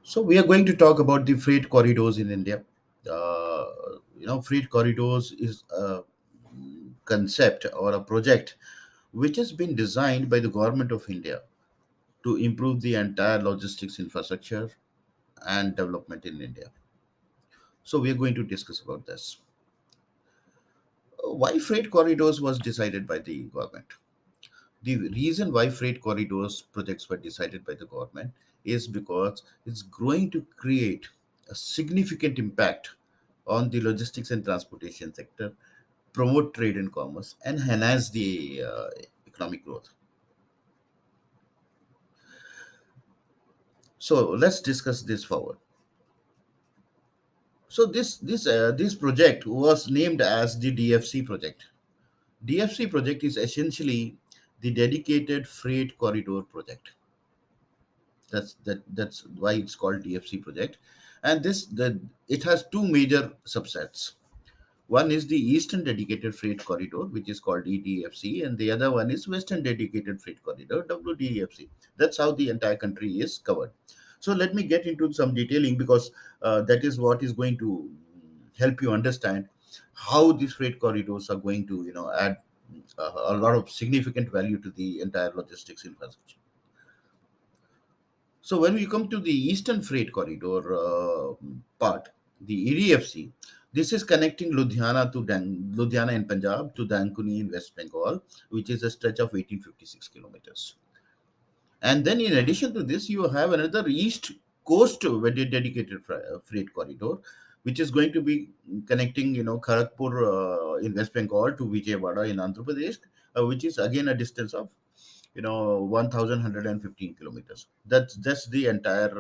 So we are going to talk about the freight corridors in India. Freight corridors is a concept or a project which has been designed by the government of India to improve the entire logistics infrastructure and development in India. So we are going to discuss about this. Why freight corridors was decided by the government? The reason why freight corridors projects were decided by the government is because it's going to create a significant impact on the logistics and transportation sector, promote trade and commerce, and enhance the economic growth. So let's discuss this forward. So this project was named as the DFC project. DFC project is essentially the dedicated freight corridor project. That's why it's called DFC project, and it has two major subsets. One is the Eastern Dedicated Freight Corridor, which is called EDFC, and the other one is Western Dedicated Freight Corridor, WDFC. That's how the entire country is covered. So let me get into some detailing because that is what is going to help you understand how these freight corridors are going to, add a lot of significant value to the entire logistics infrastructure. So when we come to the Eastern Freight Corridor part, the EDFC, this is connecting Ludhiana in Punjab to Dankuni in West Bengal, which is a stretch of 1856 kilometers. And then in addition to this, you have another East Coast dedicated freight corridor, which is going to be connecting, Kharagpur in West Bengal to Vijayawada in Andhra Pradesh, which is again a distance of 1115 kilometers. That's the entire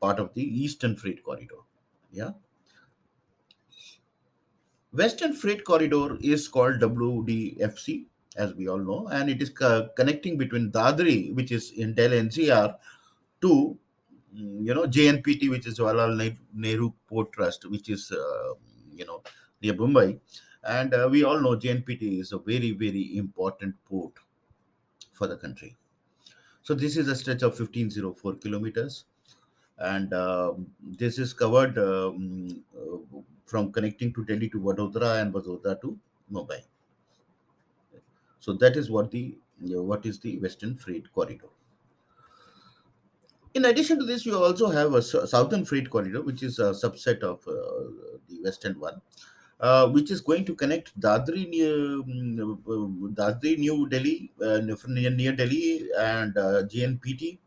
part of the Eastern Freight Corridor. Yeah. Western Freight Corridor is called WDFC, as we all know, and it is connecting between Dadri, which is in Delhi NCR, to JNPT, which is Jawaharlal Nehru Port Trust, which is you know near Mumbai, and we all know JNPT is a very very important port for the country. So this is a stretch of 1504 kilometers, and this is covered from connecting to Delhi to Vadodara and Vadodara to Mumbai. So that is what is the Western Freight Corridor. In addition to this, you also have a Southern Freight Corridor, which is a subset of the Western one, which is going to connect Dadri, New Delhi, near Delhi, and JNPT,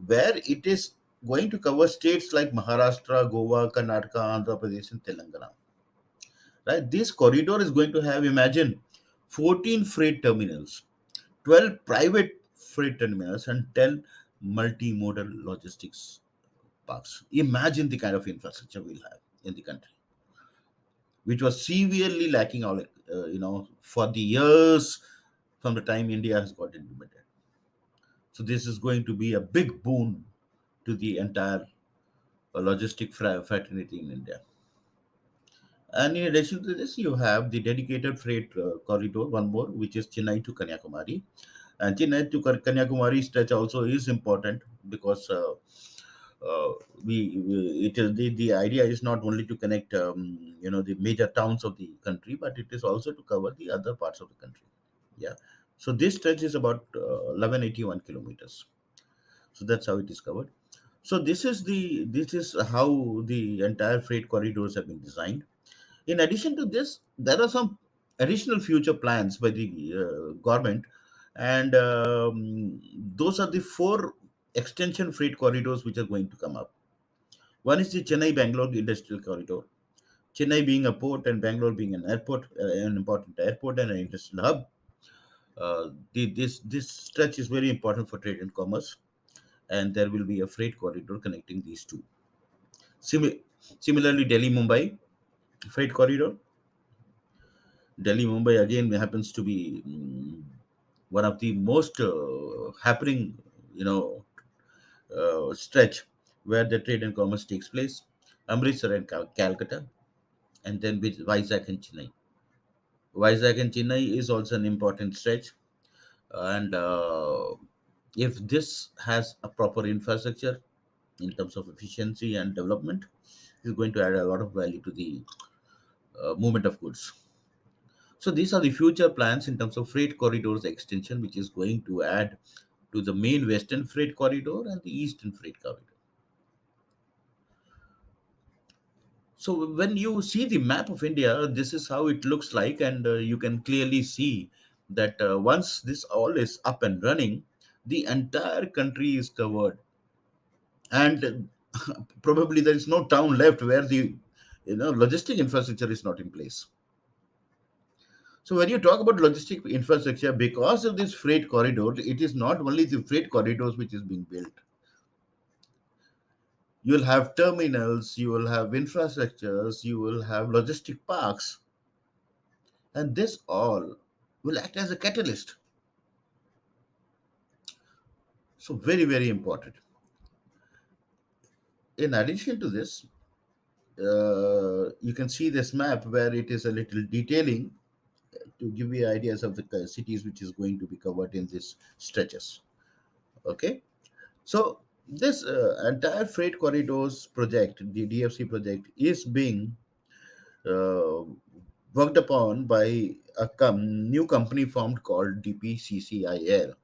where it is going to cover states like Maharashtra, Goa, Karnataka, Andhra Pradesh, and Telangana. Right? This corridor is going to have, imagine, 14 freight terminals, 12 private freight terminals, and 10 multimodal logistics parks. Imagine the kind of infrastructure we'll have in the country, which was severely lacking all, for the years from the time India has got independent. So this is going to be a big boon to the entire logistic fraternity in India. And in addition to this, you have the dedicated freight corridor, one more, which is Chennai to Kanyakumari. And Chennai to Kanyakumari stretch also is important because uh, it is the idea is not only to connect the major towns of the country, but it is also to cover the other parts of the country. Yeah. So this stretch is about 1181 kilometers. So that's how it is covered. So this is how the entire freight corridors have been designed. In addition to this, there are some additional future plans by the government, and those are the four extension freight corridors which are going to come up. One is the Chennai Bangalore Industrial Corridor. Chennai being a port and Bangalore being an airport, an important airport and an industrial hub. This stretch is very important for trade and commerce, and there will be a freight corridor connecting these two. Simi- Similarly, Delhi Mumbai freight corridor. Delhi Mumbai again happens to be one of the most happening, you know, stretch where the trade and commerce takes place. Amritsar and Calcutta, and then with Vizag and Chennai. Vizag and Chennai is also an important stretch, and if this has a proper infrastructure, in terms of efficiency and development, is going to add a lot of value to the movement of goods. So these are the future plans in terms of freight corridors extension, which is going to add to the main western freight corridor and the eastern freight corridor. So when you see the map of India, this is how it looks like, and you can clearly see that once this all is up and running, the entire country is covered, and probably there is no town left where the logistic infrastructure is not in place. So when you talk about logistic infrastructure, because of this freight corridor, it is not only the freight corridors which is being built. You will have terminals, you will have infrastructures, you will have logistic parks, and this all will act as a catalyst. So very, very important. In addition to this, you can see this map where it is a little detailing to give you ideas of the cities which is going to be covered in these stretches. Okay, so this entire freight corridors project, the DFC project, is being uh, worked upon by a new company formed called DPCCIL.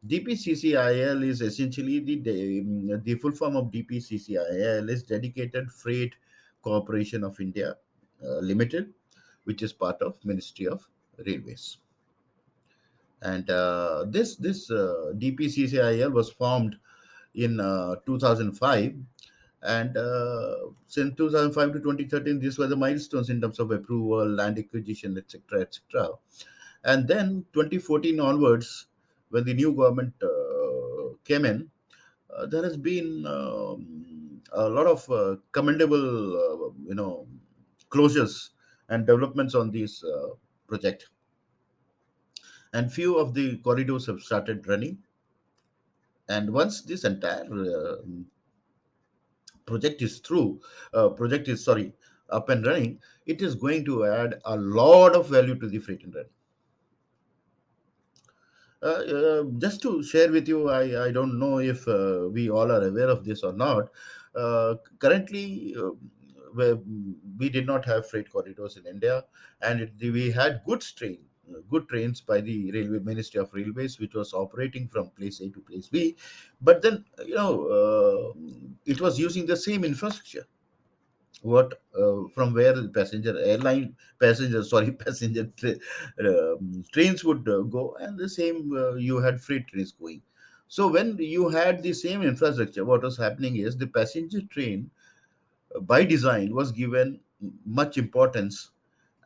DPCCIL is essentially the full form of DPCCIL is Dedicated Freight Corporation of India Limited, which is part of Ministry of Railways. And this DPCCIL was formed in 2005, and since 2005 to 2013, these were the milestones in terms of approval, land acquisition, etc., etc. And then 2014 onwards, when the new government came in, there has been a lot of commendable, closures and developments on this project. And few of the corridors have started running. And once this entire project is sorry, up and running, it is going to add a lot of value to the freight and just to share with you, I don't know if we all are aware of this or not. Currently, where we did not have freight corridors in India, and we had good trains by the Railway Ministry of Railways, which was operating from place A to place B. But then, it was using the same infrastructure what from where the trains would go, and the same you had freight trains going. So when you had the same infrastructure, what was happening is the passenger train by design was given much importance,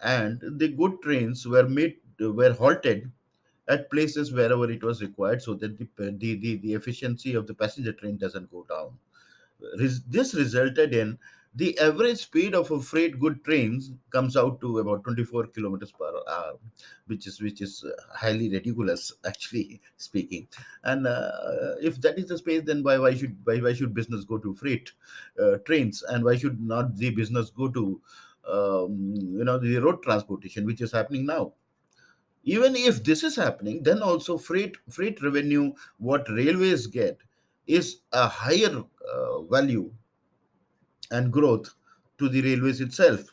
and the good trains were halted at places wherever it was required, so that the efficiency of the passenger train doesn't go down. This resulted in the average speed of a freight good trains comes out to about 24 kilometers per hour, which is highly ridiculous, actually speaking. And if that is the space, then why should business go to freight trains, and why should not the business go to the road transportation, which is happening now? Even if this is happening, then also freight revenue what railways get is a higher value and growth to the railways itself.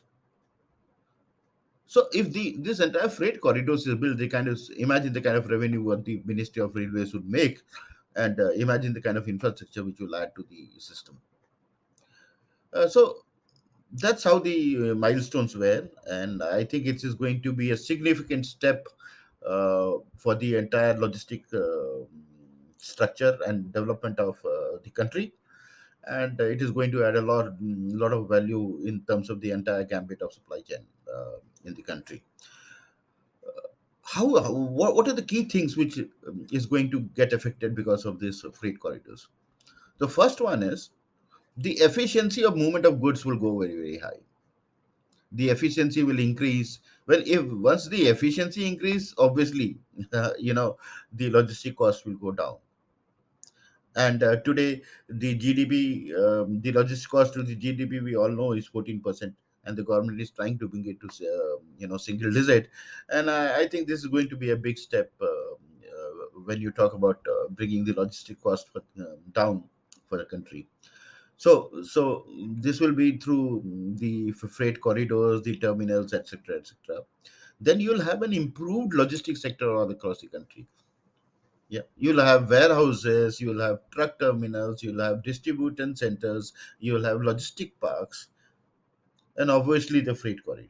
So if this entire freight corridors is built, they kind of imagine the kind of revenue what the Ministry of Railways would make, and imagine the kind of infrastructure which will add to the system. So that's how the milestones were, and I think it is going to be a significant step for the entire logistic structure and development of the country, and it is going to add a lot of value in terms of the entire gambit of supply chain in the country. What are the key things which is going to get affected because of this freight corridors? The first one is the efficiency of movement of goods will go very, very high. The efficiency will increase. Well, if once the efficiency increase, obviously the logistic cost will go down. And today, the GDP, the logistics cost to the GDP, we all know is 14%, and the government is trying to bring it to single digit. And I think this is going to be a big step when you talk about bringing the logistic cost down for the country. So this will be through the freight corridors, the terminals, etc., etc. Then you'll have an improved logistics sector all across the country. Yeah, you'll have warehouses, you'll have truck terminals, you'll have distribution centers, you'll have logistic parks, and obviously the freight corridor.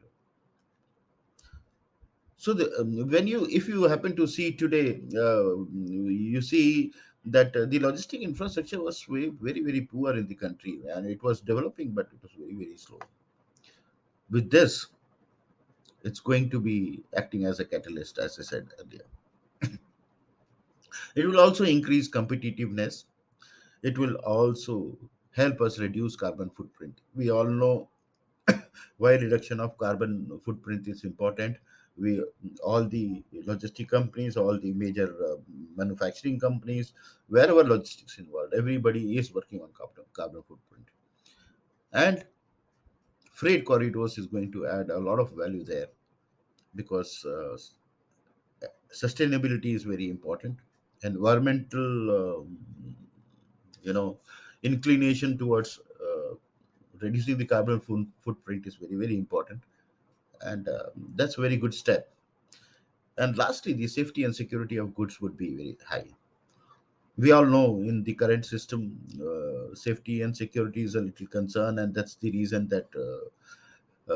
So when you, if you happen to see today, you see that the logistic infrastructure was very, very, very poor in the country, and it was developing, but it was very, very slow. With this, it's going to be acting as a catalyst, as I said earlier. It will also increase competitiveness. It will also help us reduce carbon footprint. We all know why reduction of carbon footprint is important. We, all the logistic companies, all the major manufacturing companies, wherever logistics involved, everybody is working on carbon footprint. And freight corridors is going to add a lot of value there, because sustainability is very important. Environmental you know inclination towards reducing the carbon footprint is very, very important, and that's a very good step. And lastly, the safety and security of goods would be very high. We all know in the current system, safety and security is a little concern, and that's the reason that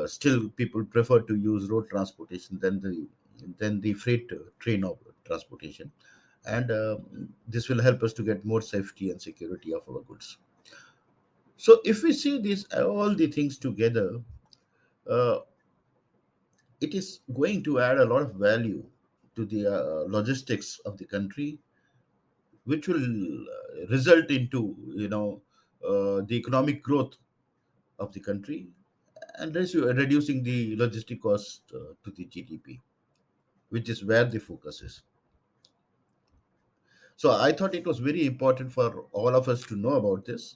still people prefer to use road transportation than the freight train of transportation. And this will help us to get more safety and security of our goods. So if we see this all the things together, uh, it is going to add a lot of value to the logistics of the country, which will result into the economic growth of the country, and reducing the logistic cost to the GDP, which is where the focus is. So I thought it was very important for all of us to know about this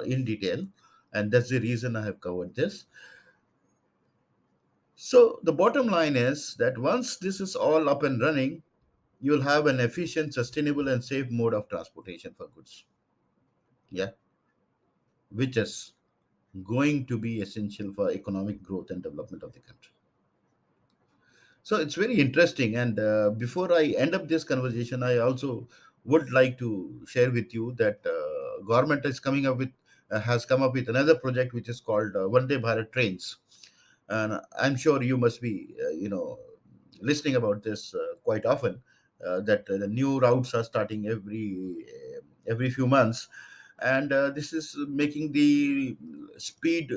in detail, and that's the reason I have covered this. So the bottom line is that once this is all up and running, you'll have an efficient, sustainable, and safe mode of transportation for goods. Yeah, which is going to be essential for economic growth and development of the country. So it's very interesting. And before I end up this conversation, I also would like to share with you that government is coming up with has come up with another project which is called Vande Bharat trains, and I'm sure you must be listening about this quite often. That the new routes are starting every few months, and this is making the speed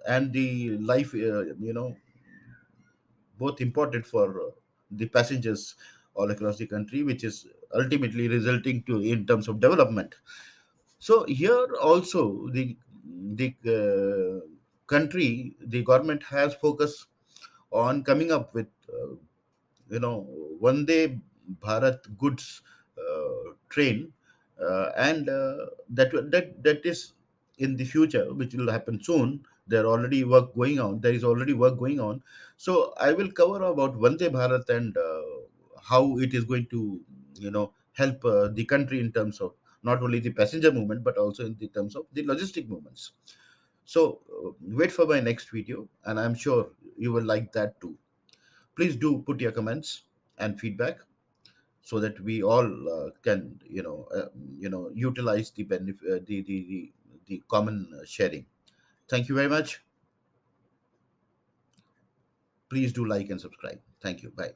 and the life both important for the passengers all across the country, which is ultimately resulting to in terms of development. So here also the country, the government has focused on coming up with Vande Bharat goods train, and that is in the future, which will happen soon. There is already work going on. So I will cover about Vande Bharat and how it is going to help the country in terms of not only the passenger movement but also in the terms of the logistic movements. So wait for my next video, and I'm sure you will like that too. Please do put your comments and feedback so that we all can utilize the the common sharing. Thank you very much. Please do like and subscribe. Thank you. Bye.